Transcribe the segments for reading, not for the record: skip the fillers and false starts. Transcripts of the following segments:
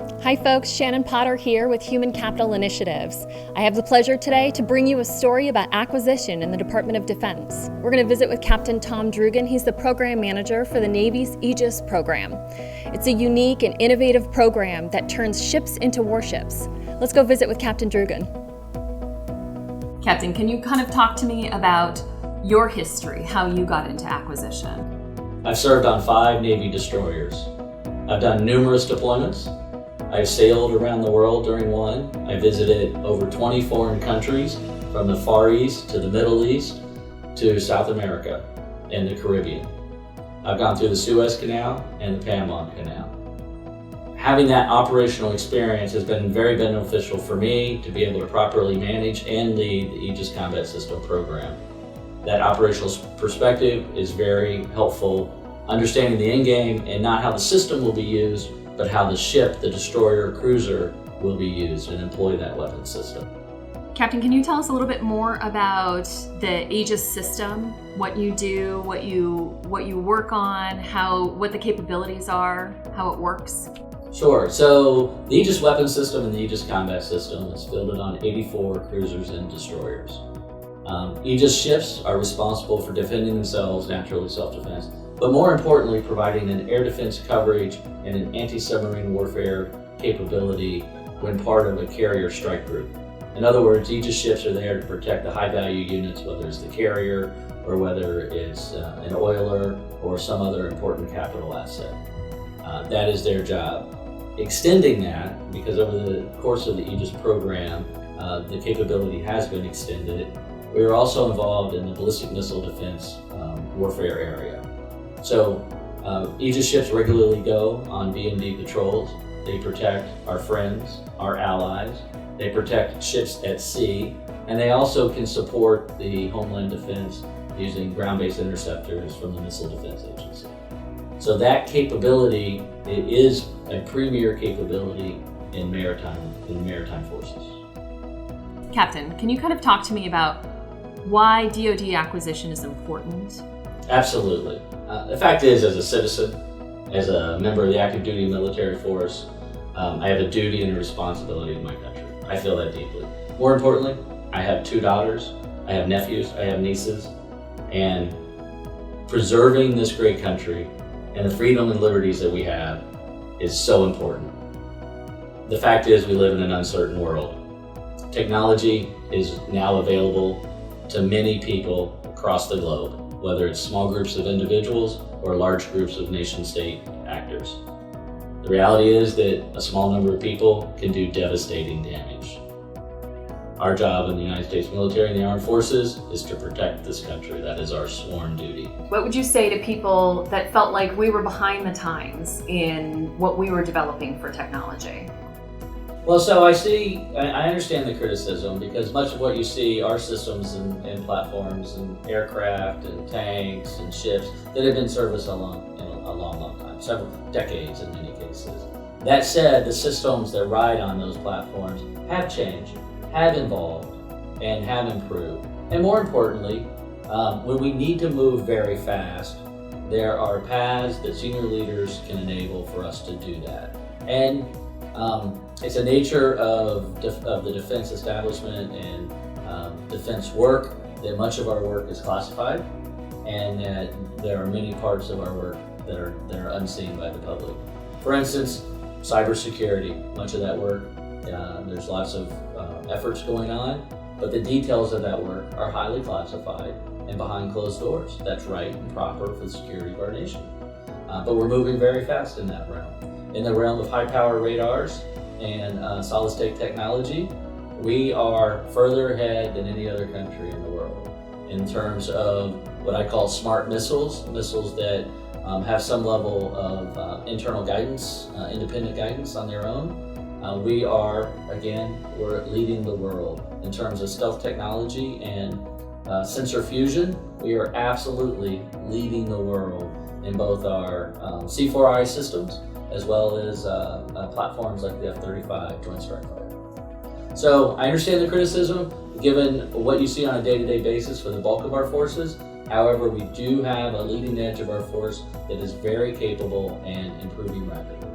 Hi folks, Shannon Potter here with Human Capital Initiatives. I have the pleasure today to bring you a story about acquisition in the Department of Defense. We're going to visit with Captain Tom Druggan. He's the program manager for the Navy's AEGIS program. It's a unique and innovative program that turns ships into warships. Let's go visit with Captain Druggan. Captain, can you kind of talk to me about your history, how you got into acquisition? I've served on 5 Navy destroyers. I've done numerous deployments. I've sailed around the world during one. I visited over 20 foreign countries, from the Far East to the Middle East to South America and the Caribbean. I've gone through the Suez Canal and the Panama Canal. Having that operational experience has been very beneficial for me to be able to properly manage and lead the AEGIS Combat System program. That operational perspective is very helpful, understanding the end game and not how the system will be used, but how the ship, the destroyer or cruiser, will be used and employ that weapon system. Captain, can you tell us a little bit more about the AEGIS system, what you do, what you work on, what the capabilities are, how it works? Sure. So the AEGIS weapon system and the AEGIS combat system is fielded on 84 cruisers and destroyers. AEGIS ships are responsible for defending themselves, naturally self-defense, but more importantly, providing an air defense coverage and an anti-submarine warfare capability when part of a carrier strike group. In other words, AEGIS ships are there to protect the high-value units, whether it's the carrier or whether it's an oiler or some other important capital asset. That is their job. Extending that, because over the course of the AEGIS program, the capability has been extended. We are also involved in the ballistic missile defense warfare area. So AEGIS ships regularly go on B&D patrols. They protect our friends, our allies. They protect ships at sea, and they also can support the Homeland Defense using ground-based interceptors from the Missile Defense Agency. So that capability, it is a premier capability in maritime forces. Captain, can you kind of talk to me about why DoD acquisition is important? Absolutely. The fact is, as a citizen, as a member of the active duty military force, I have a duty and a responsibility to my country. I feel that deeply. More importantly, I have 2 daughters, I have nephews, I have nieces, and preserving this great country and the freedom and liberties that we have is so important. The fact is, we live in an uncertain world. Technology is now available to many people across the globe, whether it's small groups of individuals or large groups of nation-state actors. The reality is that a small number of people can do devastating damage. Our job in the United States military and the armed forces is to protect this country. That is our sworn duty. What would you say to people that felt like we were behind the times in what we were developing for technology? Well, so I understand the criticism, because much of what you see are systems and platforms and aircraft and tanks and ships that have been in service a long time, several decades in many cases. That said, the systems that ride on those platforms have changed, have evolved, and have improved. And more importantly, when we need to move very fast, there are paths that senior leaders can enable for us to do that. And it's a nature of the defense establishment and defense work that much of our work is classified, and that there are many parts of our work that are unseen by the public. For instance, cybersecurity. Much of that work, there's lots of efforts going on, but the details of that work are highly classified and behind closed doors. That's right and proper for the security of our nation. But we're moving very fast in that realm. In the realm of high-power radars and solid-state technology, we are further ahead than any other country in the world in terms of what I call smart missiles that have some level of internal guidance, independent guidance on their own. We're leading the world in terms of stealth technology and sensor fusion. We are absolutely leading the world in both our C4I systems as well as platforms like the F-35 Joint Strike Fighter. So I understand the criticism, given what you see on a day-to-day basis for the bulk of our forces. However, we do have a leading edge of our force that is very capable and improving rapidly.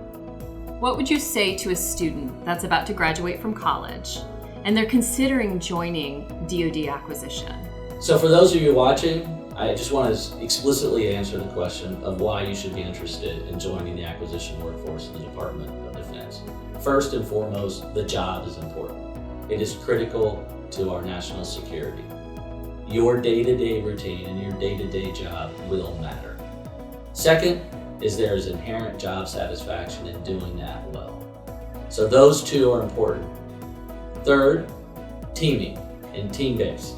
What would you say to a student that's about to graduate from college and they're considering joining DoD Acquisition? So for those of you watching, I just want to explicitly answer the question of why you should be interested in joining the acquisition workforce in the Department of Defense. First and foremost, the job is important. It is critical to our national security. Your day-to-day routine and your day-to-day job will matter. Second is there is inherent job satisfaction in doing that well. So those two are important. Third, teaming and team-based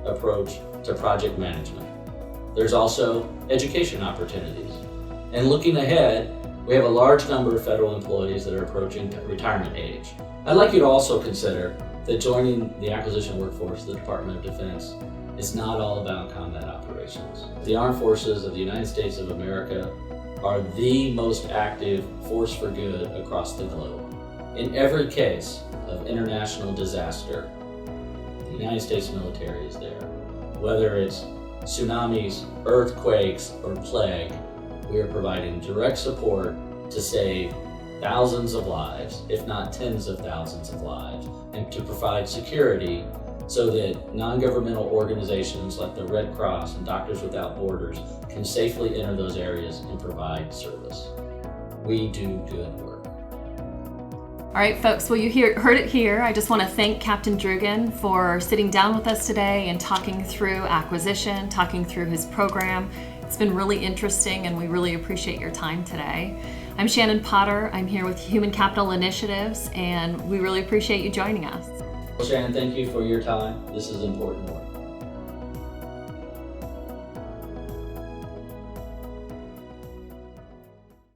approach to project management. There's also education opportunities. And looking ahead, we have a large number of federal employees that are approaching retirement age. I'd like you to also consider that joining the acquisition workforce of the Department of Defense is not all about combat operations. The armed forces of the United States of America are the most active force for good across the globe. In every case of international disaster, the United States military is there. Whether it's tsunamis, earthquakes, or plague, we are providing direct support to save thousands of lives, if not tens of thousands of lives, and to provide security so that non-governmental organizations like the Red Cross and Doctors Without Borders can safely enter those areas and provide service. We do good work. All right, folks, well, you heard it here. I just want to thank Captain Druggan for sitting down with us today and talking through acquisition, talking through his program. It's been really interesting, and we really appreciate your time today. I'm Shannon Potter. I'm here with Human Capital Initiatives, and we really appreciate you joining us. Well, Shannon, thank you for your time. This is important work.